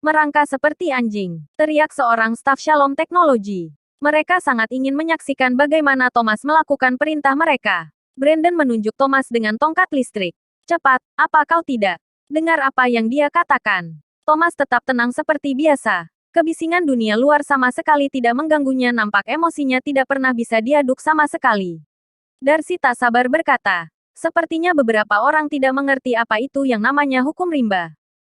Merangkak seperti anjing, teriak seorang staf Shalom Teknologi. Mereka sangat ingin menyaksikan bagaimana Thomas melakukan perintah mereka. Brandon menunjuk Thomas dengan tongkat listrik. Cepat, apa kau tidak dengar apa yang dia katakan? Thomas tetap tenang seperti biasa. Kebisingan dunia luar sama sekali tidak mengganggunya, nampak emosinya tidak pernah bisa diaduk sama sekali. Darcy tak sabar berkata, sepertinya beberapa orang tidak mengerti apa itu yang namanya hukum rimba.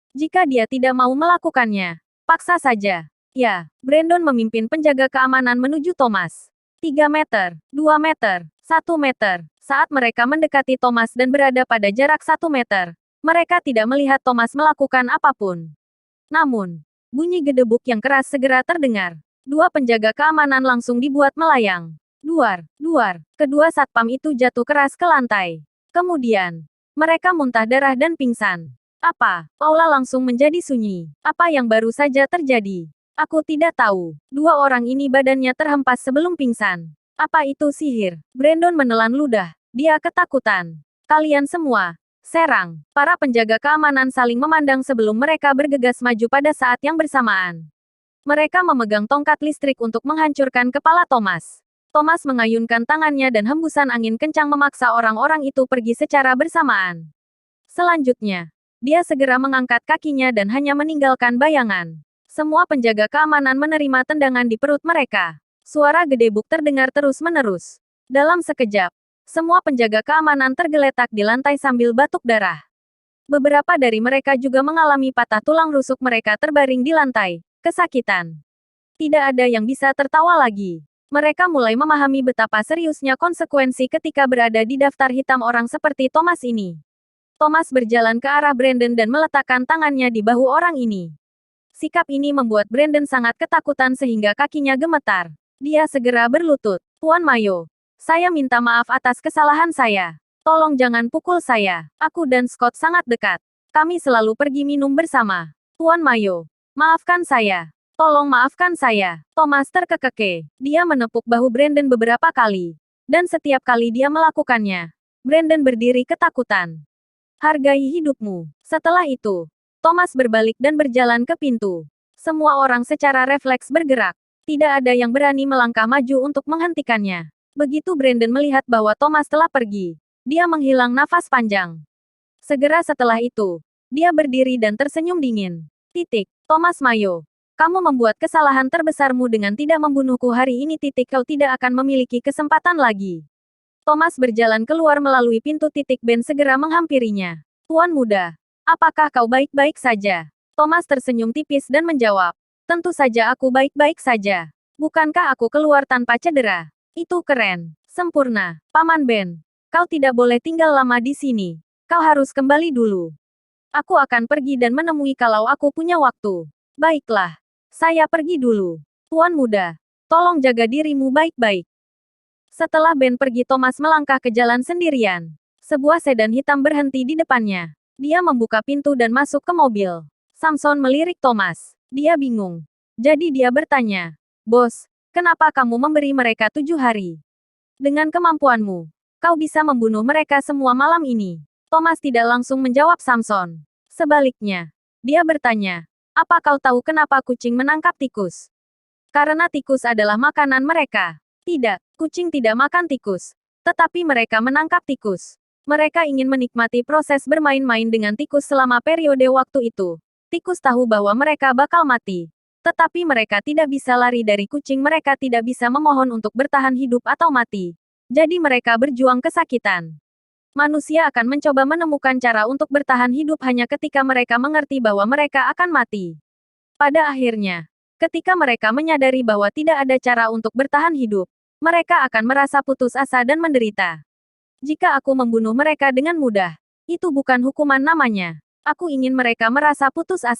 Jika dia tidak mau melakukannya, paksa saja. Ya, Brandon memimpin penjaga keamanan menuju Thomas. 3 meter, 2 meter, 1 meter. Saat mereka mendekati Thomas dan berada pada jarak 1 meter, mereka tidak melihat Thomas melakukan apapun. Namun, bunyi gedebuk yang keras segera terdengar. 2 penjaga keamanan langsung dibuat melayang. Duar, duar. Kedua satpam itu jatuh keras ke lantai. Kemudian, mereka muntah darah dan pingsan. Apa? Aula langsung menjadi sunyi. Apa yang baru saja terjadi? Aku tidak tahu. 2 orang ini badannya terhempas sebelum pingsan. Apa itu sihir? Brandon menelan ludah. Dia ketakutan. Kalian semua, serang. Para penjaga keamanan saling memandang sebelum mereka bergegas maju pada saat yang bersamaan. Mereka memegang tongkat listrik untuk menghancurkan kepala Thomas. Thomas mengayunkan tangannya dan hembusan angin kencang memaksa orang-orang itu pergi secara bersamaan. Selanjutnya, dia segera mengangkat kakinya dan hanya meninggalkan bayangan. Semua penjaga keamanan menerima tendangan di perut mereka. Suara gedebuk terdengar terus-menerus. Dalam sekejap, semua penjaga keamanan tergeletak di lantai sambil batuk darah. Beberapa dari mereka juga mengalami patah tulang rusuk, mereka terbaring di lantai, kesakitan. Tidak ada yang bisa tertawa lagi. Mereka mulai memahami betapa seriusnya konsekuensi ketika berada di daftar hitam orang seperti Thomas ini. Thomas berjalan ke arah Brandon dan meletakkan tangannya di bahu orang ini. Sikap ini membuat Brandon sangat ketakutan sehingga kakinya gemetar. Dia segera berlutut. Tuan Mayo, saya minta maaf atas kesalahan saya. Tolong jangan pukul saya. Aku dan Scott sangat dekat. Kami selalu pergi minum bersama. Tuan Mayo, maafkan saya. Tolong maafkan saya. Thomas terkekeh. Dia menepuk bahu Brandon beberapa kali. Dan setiap kali dia melakukannya, Brandon berdiri ketakutan. Hargai hidupmu. Setelah itu, Thomas berbalik dan berjalan ke pintu. Semua orang secara refleks bergerak. Tidak ada yang berani melangkah maju untuk menghentikannya. Begitu Brandon melihat bahwa Thomas telah pergi, dia menghilang nafas panjang. Segera setelah itu, dia berdiri dan tersenyum dingin. Thomas Mayo, kamu membuat kesalahan terbesarmu dengan tidak membunuhku hari ini. Kau tidak akan memiliki kesempatan lagi. Thomas berjalan keluar melalui pintu. Ben segera menghampirinya. Tuan muda, apakah kau baik-baik saja? Thomas tersenyum tipis dan menjawab, tentu saja aku baik-baik saja. Bukankah aku keluar tanpa cedera? Itu keren. Sempurna. Paman Ben, kau tidak boleh tinggal lama di sini. Kau harus kembali dulu. Aku akan pergi dan menemui kalau aku punya waktu. Baiklah. Saya pergi dulu. Tuan muda, tolong jaga dirimu baik-baik. Setelah Ben pergi, Thomas melangkah ke jalan sendirian. Sebuah sedan hitam berhenti di depannya. Dia membuka pintu dan masuk ke mobil. Samson melirik Thomas. Dia bingung. Jadi dia bertanya, Bos, kenapa kamu memberi mereka 7 hari? Dengan kemampuanmu, kau bisa membunuh mereka semua malam ini. Thomas tidak langsung menjawab Samson. Sebaliknya, dia bertanya, apa kau tahu kenapa kucing menangkap tikus? Karena tikus adalah makanan mereka. Tidak, kucing tidak makan tikus. Tetapi mereka menangkap tikus. Mereka ingin menikmati proses bermain-main dengan tikus selama periode waktu itu. Tikus tahu bahwa mereka bakal mati. Tetapi mereka tidak bisa lari dari kucing, mereka tidak bisa memohon untuk bertahan hidup atau mati. Jadi mereka berjuang kesakitan. Manusia akan mencoba menemukan cara untuk bertahan hidup hanya ketika mereka mengerti bahwa mereka akan mati. Pada akhirnya, ketika mereka menyadari bahwa tidak ada cara untuk bertahan hidup, mereka akan merasa putus asa dan menderita. Jika aku membunuh mereka dengan mudah, itu bukan hukuman namanya. Aku ingin mereka merasa putus asa.